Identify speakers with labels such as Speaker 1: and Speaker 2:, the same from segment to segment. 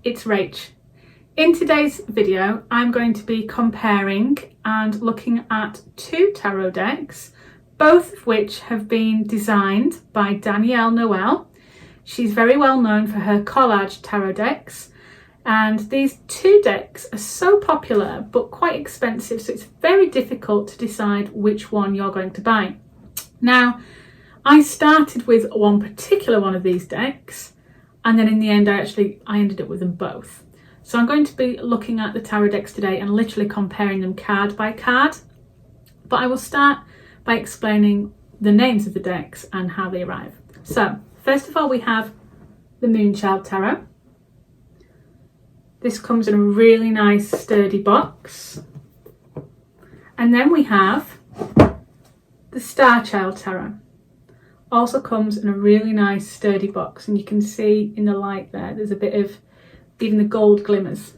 Speaker 1: it's Rach. In today's video, I'm going to be comparing and looking at two tarot decks, both of which have been designed by Danielle Noel. She's very well known for her collage tarot decks, and these two decks are so popular but quite expensive, so it's very difficult to decide which one you're going to buy. Now, I started with one particular one of these decks, and then in the end I ended up with them both. So I'm going to be looking at the tarot decks today and literally comparing them card by card. But I will start by explaining the names of the decks and how they arrive. So first of all, we have the Moonchild Tarot. This comes in a really nice sturdy box. And then we have the Starchild Tarot. Also comes in a really nice sturdy box, and you can see in the light there's a bit of even the gold glimmers.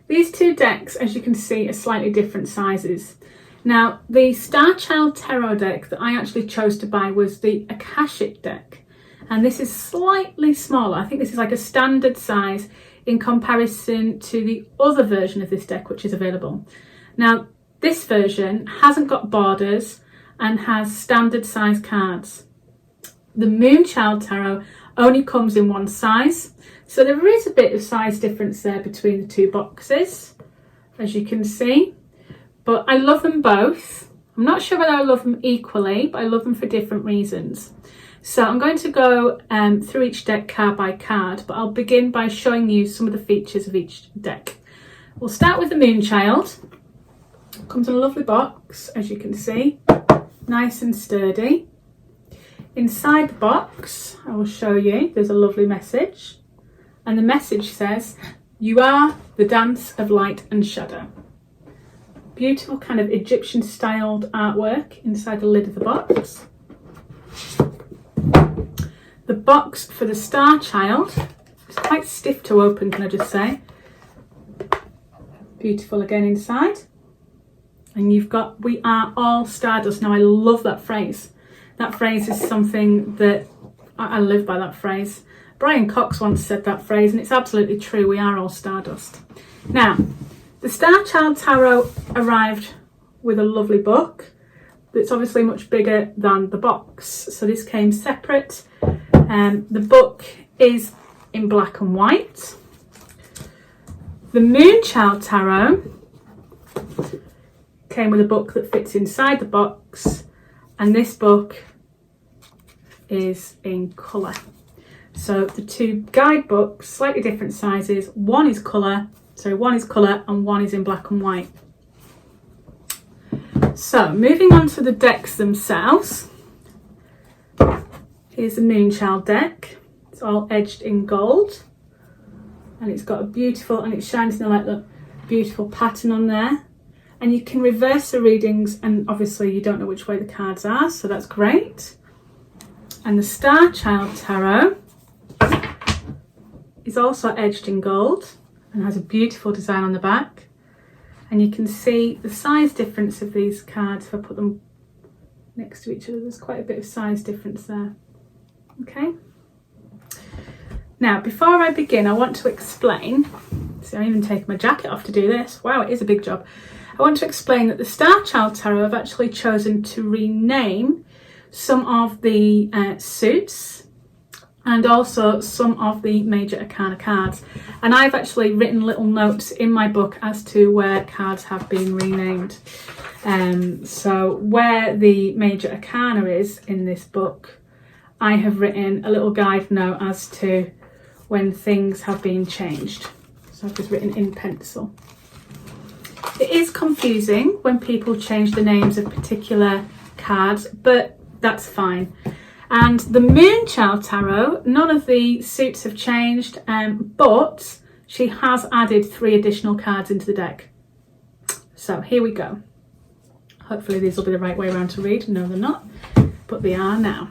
Speaker 1: These two decks, as you can see, are slightly different sizes. Now, the Starchild Tarot deck that I actually chose to buy was the Akashic deck, and this is slightly smaller. I think this is like a standard size in comparison to the other version of this deck which is available. Now, this version hasn't got borders and has standard size cards. The Moonchild Tarot only comes in one size, so there is a bit of size difference there between the two boxes, as you can see. But I love them both. I'm not sure whether I love them equally, but I love them for different reasons. So I'm going to go through each deck card by card, but I'll begin by showing you some of the features of each deck. We'll start with the Moonchild. Comes in a lovely box, as you can see. Nice and sturdy. Inside the box, I will show you, there's a lovely message. And the message says, "You are the dance of light and shadow." Beautiful kind of Egyptian styled artwork inside the lid of the box. The box for the Starchild is quite stiff to open, can I just say. Beautiful again inside. And you've got, "We are all stardust." Now, I love that phrase. That phrase is something that I live by, that phrase. Brian Cox once said that phrase, and it's absolutely true. We are all stardust. Now, the Starchild Tarot arrived with a lovely book that's obviously much bigger than the box. So this came separate. The book is in black and white. The Moonchild Tarot came with a book that fits inside the box, and this book is in colour. So the two guidebooks, slightly different sizes. One is colour and one is in black and white. So moving on to the decks themselves. Here's the Moonchild deck. It's all edged in gold, and it's got a beautiful, and it shines in the light, look, beautiful pattern on there. And you can reverse the readings, and obviously you don't know which way the cards are, so that's great. And the Starchild Tarot is also edged in gold and has a beautiful design on the back. And you can see the size difference of these cards. If I put them next to each other, there's quite a bit of size difference there. Okay. Now, before I begin, I want to explain, see, I'm even taking my jacket off to do this. Wow, it is a big job. I want to explain that the Starchild Tarot have actually chosen to rename some of the suits and also some of the major arcana cards. And I've actually written little notes in my book as to where cards have been renamed. So where the major arcana is in this book, I have written a little guide note as to when things have been changed. So I've just written in pencil. It is confusing when people change the names of particular cards, but that's fine. And the Moonchild Tarot, none of the suits have changed, but she has added 3 additional cards into the deck. So here we go. Hopefully these will be the right way around to read. No, they're not, but they are now.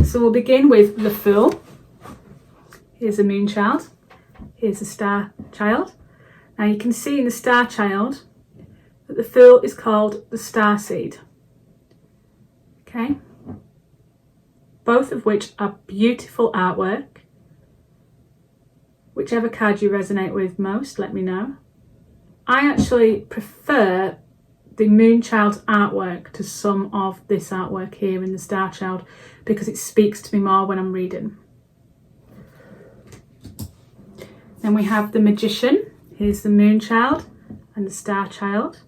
Speaker 1: So we'll begin with the Fool. Here's the Moonchild. Here's the Starchild. Now you can see in the Starchild that the Fool is called the Starseed. Okay. Both of which are beautiful artwork. whichever card you resonate with most, let me know. I actually prefer the Moonchild artwork to some of this artwork here in the Starchild because it speaks to me more when I'm reading. Then we have the Magician. Here's the Moonchild and the Starchild.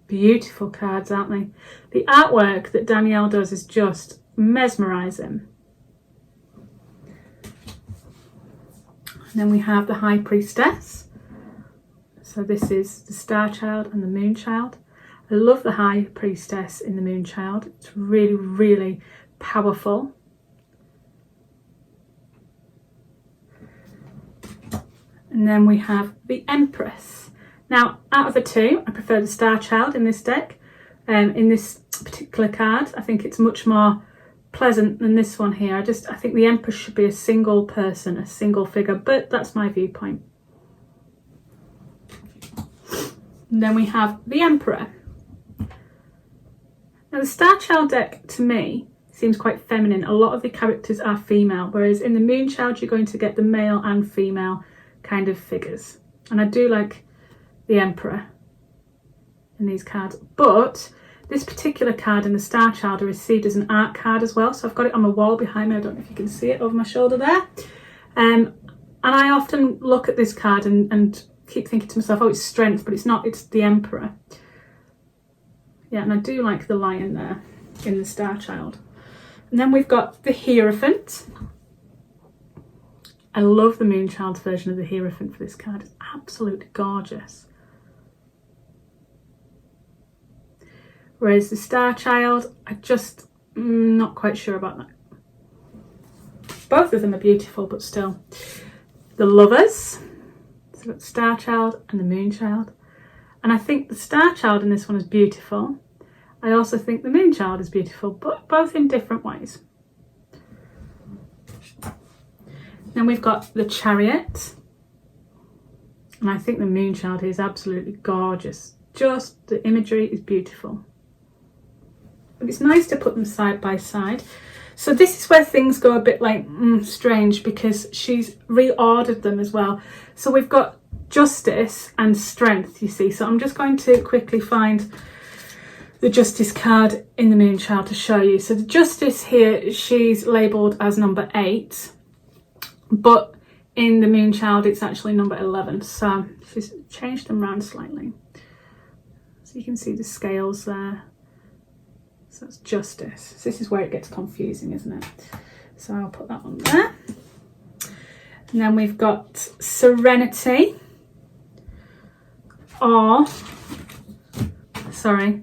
Speaker 1: Beautiful cards, aren't they? The artwork that Danielle does is just mesmerising. And then we have the High Priestess. So this is the Starchild and the Moonchild. I love the High Priestess in the Moonchild. It's really, really powerful. And then we have the Empress. Now, out of the two, I prefer the Starchild in this deck. In this particular card, I think it's much more pleasant than this one here. I think the Empress should be a single person, a single figure, but that's my viewpoint. And then we have the Emperor. Now the Starchild deck, to me, seems quite feminine. A lot of the characters are female, whereas in the Moonchild you're going to get the male and female kind of figures. And I do like the Emperor in these cards, but this particular card in the Starchild I received as an art card as well, so I've got it on my wall behind me. I don't know if you can see it over my shoulder there. And I often look at this card and keep thinking to myself, oh, it's strength, but it's not, it's the Emperor. Yeah, and I do like the lion there in the Starchild. And then we've got the Hierophant. I love the Moonchild's version of the Hierophant for this card. It's absolutely gorgeous. Whereas the Starchild, I just not quite sure about that. Both of them are beautiful, but still. The Lovers. So we've got the Starchild and the Moonchild. And I think the Starchild in this one is beautiful. I also think the Moonchild is beautiful, but both in different ways. Then we've got the Chariot. And I think the Moonchild is absolutely gorgeous. Just the imagery is beautiful. But it's nice to put them side by side. So this is where things go a bit like strange, because she's reordered them as well. So we've got Justice and Strength, you see. So I'm just going to quickly find the Justice card in the Moonchild to show you. So the Justice here, she's labelled as number 8, but in the Moonchild it's actually number 11. So she's changed them around slightly. So you can see the scales there. So that's Justice. So this is where it gets confusing, isn't it? So I'll put that on there. And then we've got Serenity, or, sorry,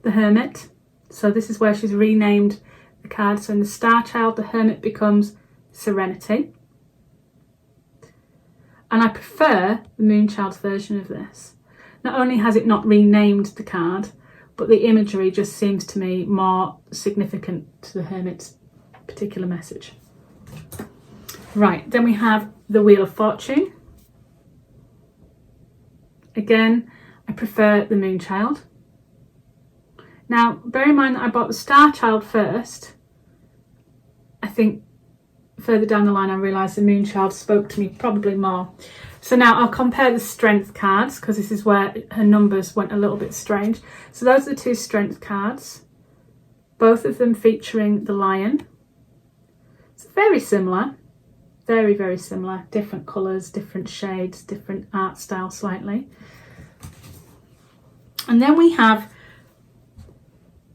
Speaker 1: the Hermit. So this is where she's renamed the card. So in the Starchild, the Hermit becomes Serenity. And I prefer the Moonchild's version of this. Not only has it not renamed the card, but the imagery just seems to me more significant to the Hermit's particular message. Right, then we have the Wheel of Fortune. Again, I prefer the Moonchild. Now, bear in mind that I bought the Starchild first. I think further down the line I realised the Moonchild spoke to me probably more. So now I'll compare the Strength cards, because this is where her numbers went a little bit strange. So those are the two Strength cards, both of them featuring the lion. It's very similar, very, very similar. Different colours, different shades, different art style slightly. And then we have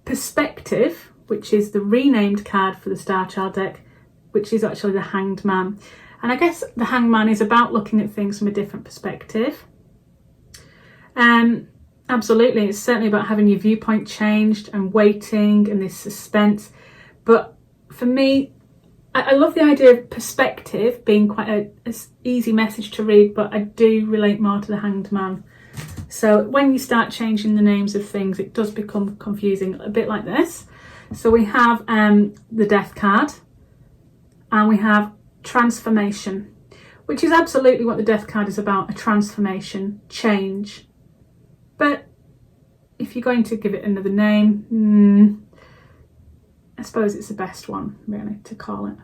Speaker 1: Perspective, which is the renamed card for the Starchild deck, which is actually the Hanged Man. And I guess the Hanged Man is about looking at things from a different perspective. Absolutely, it's certainly about having your viewpoint changed and waiting and this suspense. But for me, I love the idea of perspective being quite an easy message to read, but I do relate more to the Hanged Man. So when you start changing the names of things, it does become confusing, a bit like this. So we have the Death card, and we have Transformation, which is absolutely what the Death card is about, a transformation, change. But if you're going to give it another name, I suppose it's the best one, really, to call it.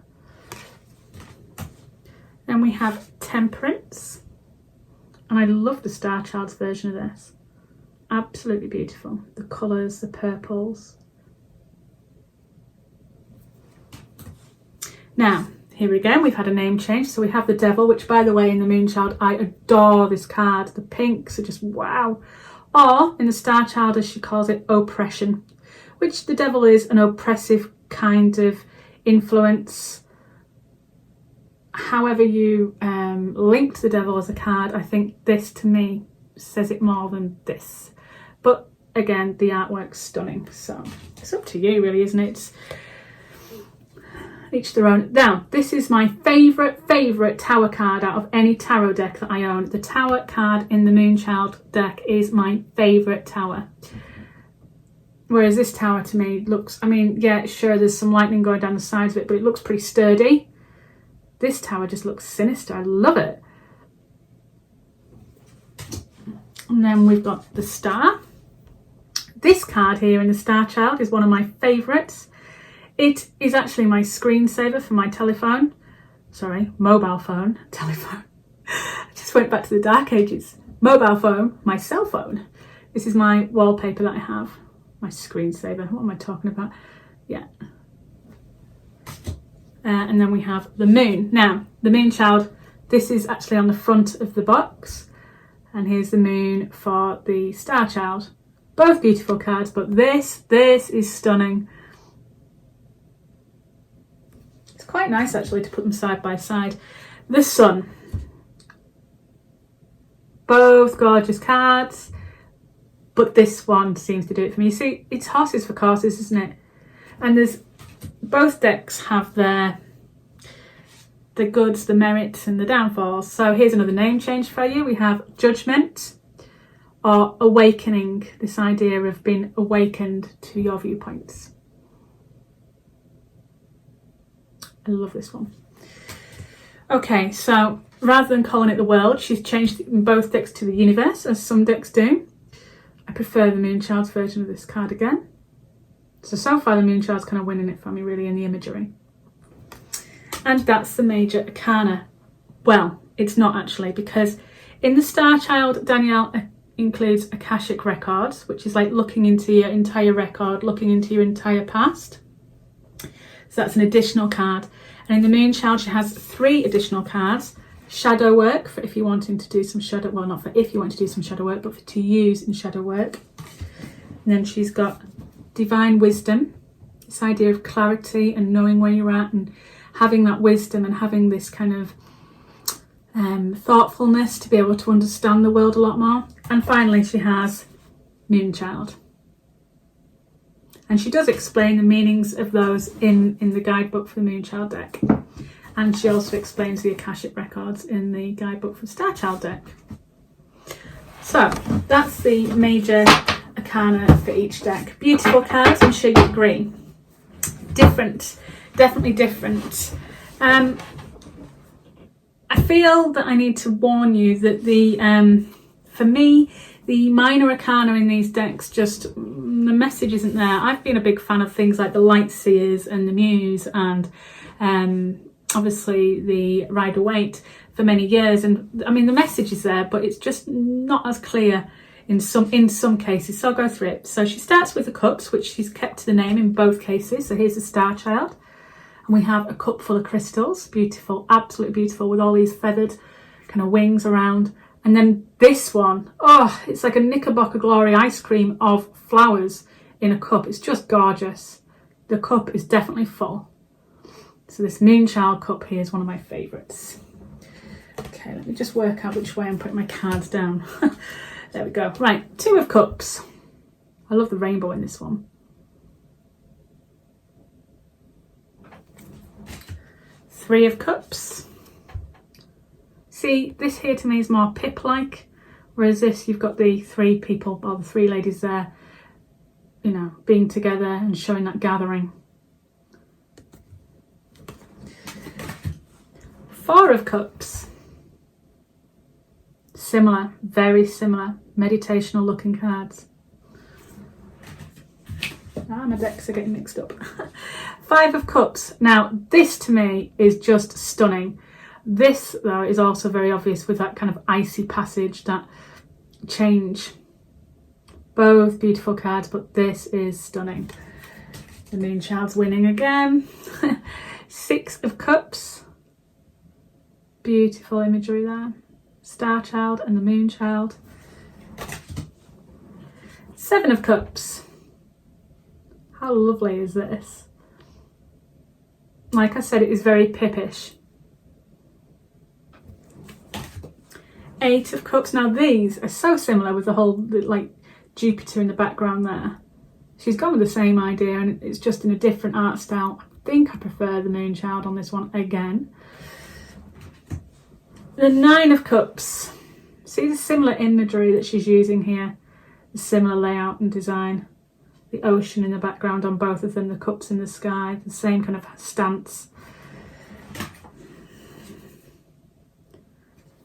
Speaker 1: Then we have Temperance. And I love the Starchild's version of this. Absolutely beautiful. The colours, the purples. Now, here we go. We've had a name change. So we have the Devil, which, by the way, in the Moonchild, I adore this card. The pinks are just wow. Or, in the Starchild, as she calls it, Oppression, which the Devil is an oppressive kind of influence. However you link to the Devil as a card, I think this, to me, says it more than this. But, again, the artwork's stunning. So, it's up to you, really, isn't it? Each their own. Now, this is my favourite Tower card out of any tarot deck that I own. The Tower card in the Moonchild deck is my favourite Tower. Whereas this Tower to me looks, I mean, yeah, sure, there's some lightning going down the sides of it, but it looks pretty sturdy. This Tower just looks sinister. I love it. And then we've got the Star. This card here in the Starchild is one of my favourites. It is actually my screensaver for my telephone. Sorry, mobile phone. Telephone. I just went back to the dark ages. Mobile phone, my cell phone. This is my wallpaper that I have. My screensaver. What am I talking about? Yeah. And then we have the Moon. Now, the Moonchild, this is actually on the front of the box. And here's the Moon for the Starchild. Both beautiful cards, but this is stunning. Quite nice actually to put them side by side. The Sun. Both gorgeous cards, but this one seems to do it for me. You see, it's horses for courses, isn't it? And there's both decks have the goods, the merits and the downfalls. So here's another name change for you. We have Judgment or Awakening, this idea of being awakened to your viewpoints. I love this one. Okay, so rather than calling it the world, she's changed it in both decks to the universe, as some decks do. I prefer the Moonchild's version of this card again. So far the Moonchild's kind of winning it for me, really, in the imagery. And that's the major arcana. Well, it's not actually, because in the Starchild, Danielle includes Akashic Records, which is like looking into your entire record, looking into your entire past. So that's an additional card. And in the Moonchild, she has 3 additional cards. Shadow work, for if you're wanting to do some shadow, well, not for if you want to do some shadow work, but for to use in shadow work. And then she's got Divine Wisdom, this idea of clarity and knowing where you're at and having that wisdom and having this kind of thoughtfulness to be able to understand the world a lot more. And finally, she has Moonchild. And she does explain the meanings of those in the guidebook for the Moonchild deck. And she also explains the Akashic Records in the guidebook for the Starchild deck. So, that's the major arcana for each deck. Beautiful cards, I'm sure you agree. Different, definitely different. I feel that I need to warn you that for me, the minor arcana in these decks, just the message isn't there. I've been a big fan of things like the Light Seers and the Muse and obviously the Rider-Waite for many years. And I mean, the message is there, but it's just not as clear in some cases. So I'll go through it. So she starts with the cups, which she's kept to the name in both cases. So here's the Starchild. And we have a cup full of crystals. Beautiful, absolutely beautiful, with all these feathered kind of wings around. And then this one, oh, it's like a Knickerbocker Glory ice cream of flowers in a cup. It's just gorgeous. The cup is definitely full. So this Moonchild cup here is one of my favourites. Okay, let me just work out which way I'm putting my cards down. There we go. Right, 2 of Cups. I love the rainbow in this one. 3 of Cups. See, this here to me is more Pip-like, whereas this, you've got the 3 people, or the 3 ladies there, you know, being together and showing that gathering. 4 of Cups. Similar, very similar, meditational looking cards. My decks are getting mixed up. 5 of Cups. Now, this to me is just stunning. This though is also very obvious with that kind of icy passage, that change. Both beautiful cards, but this is stunning. The Moonchild's winning again. 6 of Cups. Beautiful imagery there. Starchild and the Moonchild. 7 of Cups. How lovely is this? Like I said, it is very pippish. 8 of Cups. Now these are so similar with the whole like Jupiter in the background there. She's gone with the same idea and it's just in a different art style. I think I prefer the Moonchild on this one again. The 9 of Cups. See the similar imagery that she's using here? The similar layout and design. The ocean in the background on both of them, the cups in the sky, the same kind of stance.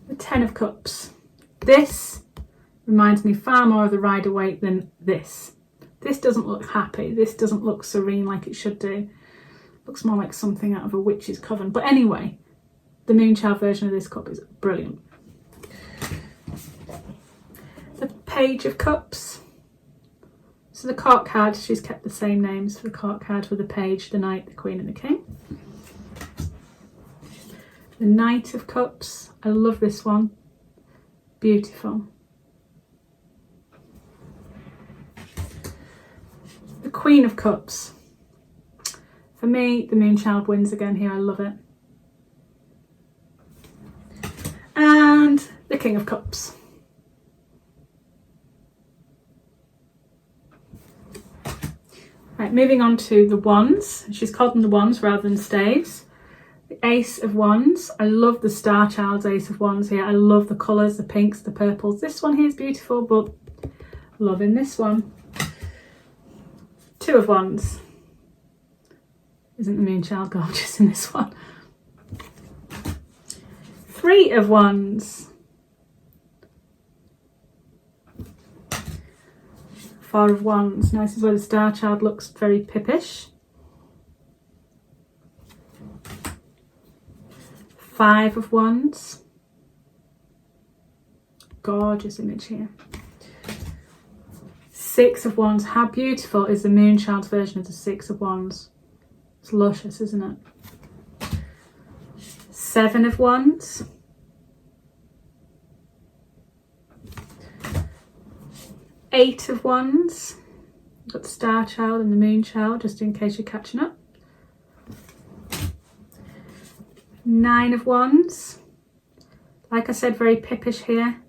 Speaker 1: The 10 of Cups. This reminds me far more of the Rider-Waite than this. This doesn't look happy. This doesn't look serene like it should do. Looks more like something out of a witch's coven. But anyway, the Moonchild version of this cup is brilliant. The Page of Cups. So the court card, she's kept the same names for the court card with the Page, the Knight, the Queen and the King. The Knight of Cups. I love this one. Beautiful. The Queen of Cups. For me, the Moonchild wins again here. I love it. And the King of Cups. Right, moving on to the wands. She's called them the wands rather than staves. The Ace of Wands. I love the Starchild's Ace of Wands here. I love the colours, the pinks, the purples. This one here is beautiful, but loving this one. 2 of Wands. Isn't the Moonchild gorgeous in this one? 3 of Wands. 4 of Wands. Now this is where the Starchild looks very pippish. 5 of Wands. Gorgeous image here. 6 of Wands. How beautiful is the Moonchild's version of the 6 of Wands? It's luscious, isn't it? 7 of Wands. 8 of Wands. Got the Starchild and the Moonchild, just in case you're catching up. 9 of Wands. Like I said, very pippish here.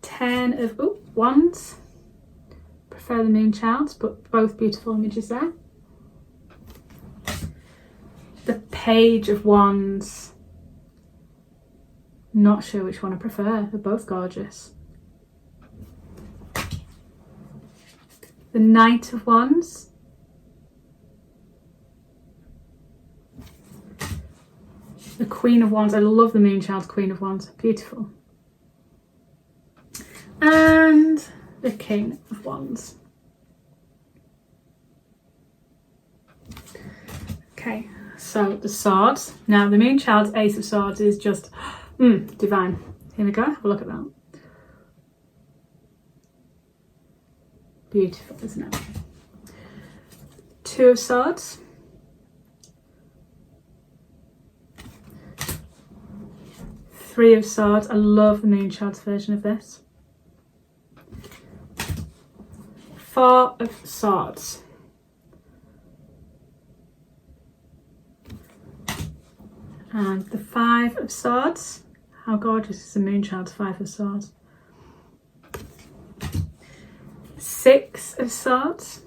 Speaker 1: 10 of Wands. Prefer the Moonchilds, but both beautiful images there. The Page of Wands. Not sure which one I prefer. They're both gorgeous. The Knight of Wands. The Queen of Wands. I love the Moonchild's Queen of Wands. Beautiful. And the King of Wands. Okay, so the swords. Now the Moonchild's Ace of Swords is just divine. Here we go. Have a look at that. Beautiful, isn't it? 2 of Swords. 3 of Swords. I love the Moonchild's version of this. 4 of Swords. And the 5 of Swords. How gorgeous is the Moonchild's 5 of Swords? 6 of Swords.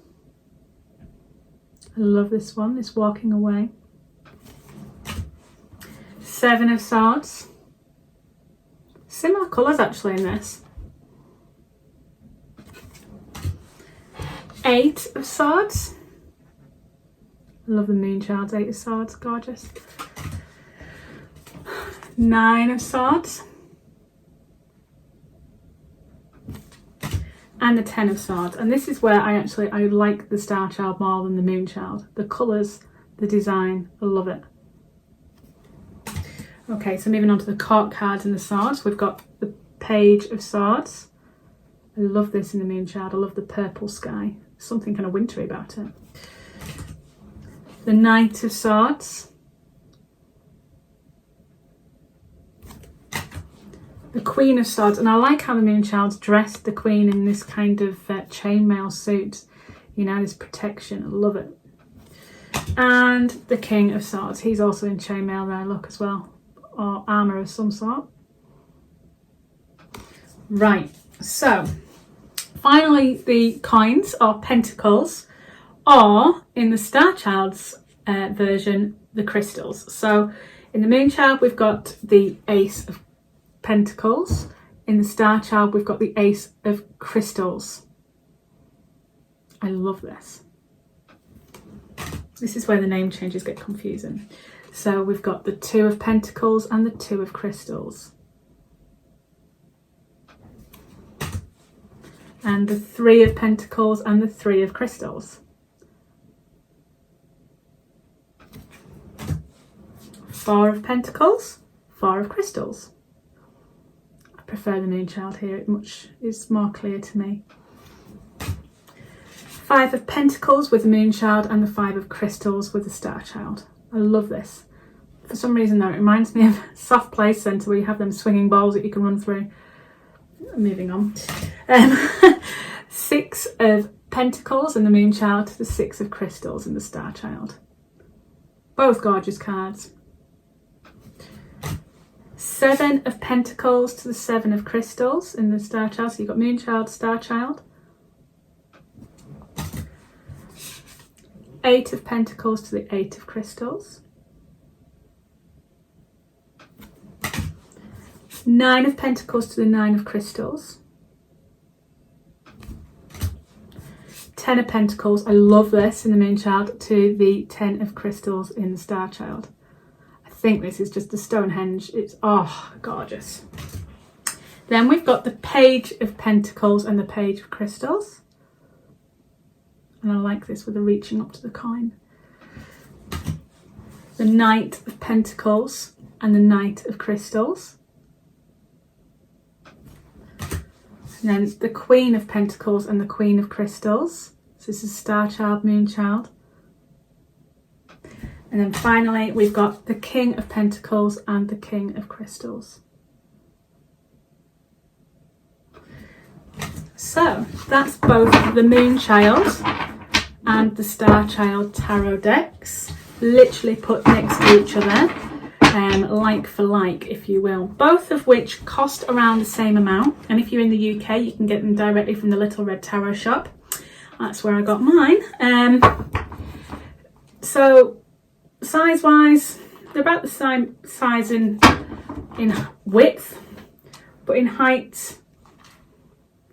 Speaker 1: I love this one, this walking away. 7 of Swords. Similar colours actually in this. 8 of Swords. I love the Moonchild's 8 of Swords, gorgeous. 9 of Swords. And the 10 of Swords. And this is where I like the Starchild more than the Moonchild. The colours, the design. I love it. Okay, so moving on to the court cards and the swords. We've got the Page of Swords. I love this in the Moonchild. I love the purple sky. Something kind of wintry about it. The Knight of Swords. The Queen of Swords. And I like how the Moonchild's dressed the Queen in this kind of chainmail suit. You know, this protection. I love it. And the King of Swords. He's also in chainmail there, look, as well. Or armour of some sort. Right, so finally the coins or pentacles, or in the Starchild's version, the crystals. So in the Moonchild we've got the Ace of Pentacles. In the Starchild we've got the Ace of Crystals. I love this. This is where the name changes get confusing. So we've got the Two of Pentacles and the Two of Crystals. And the Three of Pentacles and the Three of Crystals. Four of Pentacles, Four of Crystals. I prefer the Moonchild here, it is more clear to me. Five of Pentacles with the Moonchild and the Five of Crystals with the Starchild. I love this. For some reason though, it reminds me of Soft Play Centre where you have them swinging balls that you can run through. Moving on. Six of Pentacles in the Moonchild to the Six of Crystals in the Starchild. Both gorgeous cards. Seven of Pentacles to the Seven of Crystals in the Starchild. So you've got Moonchild, Starchild. Eight of Pentacles to the Eight of Crystals. Nine of Pentacles to the Nine of Crystals. 10 of Pentacles, I love this in the Moonchild, to the 10 of Crystals in the Starchild. I think this is just the Stonehenge. It's, oh, gorgeous. Then we've got the Page of Pentacles and the Page of Crystals. And I like this with the reaching up to the coin. The Knight of Pentacles and the Knight of Crystals. And then the Queen of Pentacles and the Queen of Crystals. So this is Starchild, Moonchild. And then finally we've got the King of Pentacles and the King of Crystals. So that's both the Moonchild and the Starchild tarot decks, literally put next to each other. Like for like, if you will, both of which cost around the same amount, and if you're in the UK you can get them directly from the Little Red Tarot shop. That's where I got mine. So size wise they're about the same size in width, but in height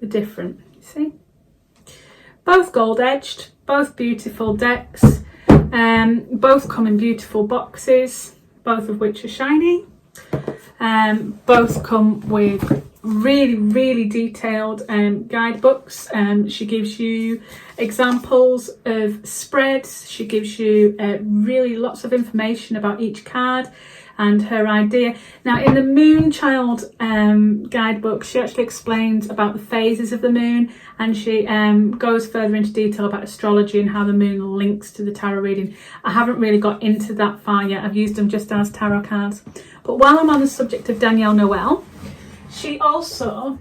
Speaker 1: they're different, you see. Both gold edged, both beautiful decks, both come in beautiful boxes, both of which are shiny. Both come with really detailed guidebooks. She gives you examples of spreads. She gives you really lots of information about each card and her idea. Now in the Moonchild guidebook, she actually explains about the phases of the moon, and she goes further into detail about astrology and how the moon links to the tarot reading. I haven't really got into that far yet. I've used them just as tarot cards. But while I'm on the subject of Danielle Noel, she also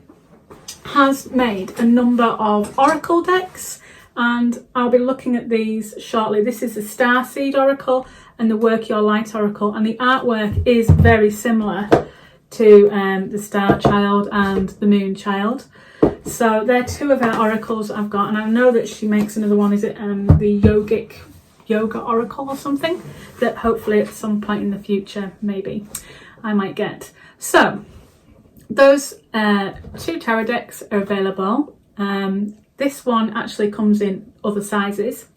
Speaker 1: has made a number of oracle decks, and I'll be looking at these shortly. This is the Starseed Oracle and the Work Your Light Oracle, and the artwork is very similar to the Starchild and the Moonchild. So they're two of her oracles I've got, and I know that she makes another one. Is it the Yogic Yoga Oracle or something, that hopefully at some point in the future maybe I might get. So those two tarot decks are available. This one actually comes in other sizes,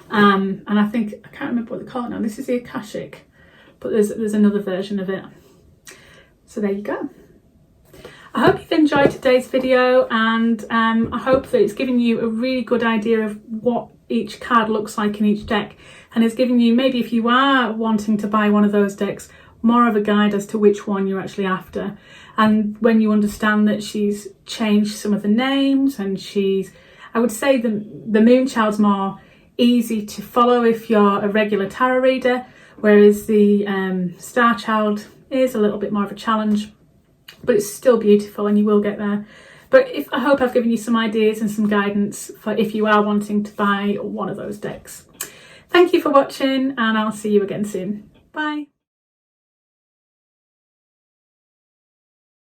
Speaker 1: and I think, I can't remember what they call it now. This is the Akashic, but there's another version of it. So there you go. I hope you've enjoyed today's video, and I hope that it's given you a really good idea of what each card looks like in each deck. and is giving you, maybe if you are wanting to buy one of those decks, more of a guide as to which one you're actually after. And when you understand that she's changed some of the names, and I would say the Moonchild's more easy to follow if you're a regular tarot reader, whereas the Starchild is a little bit more of a challenge, but it's still beautiful and you will get there. But I hope I've given you some ideas and some guidance for if you are wanting to buy one of those decks. Thank you for watching, and I'll see you again soon. Bye.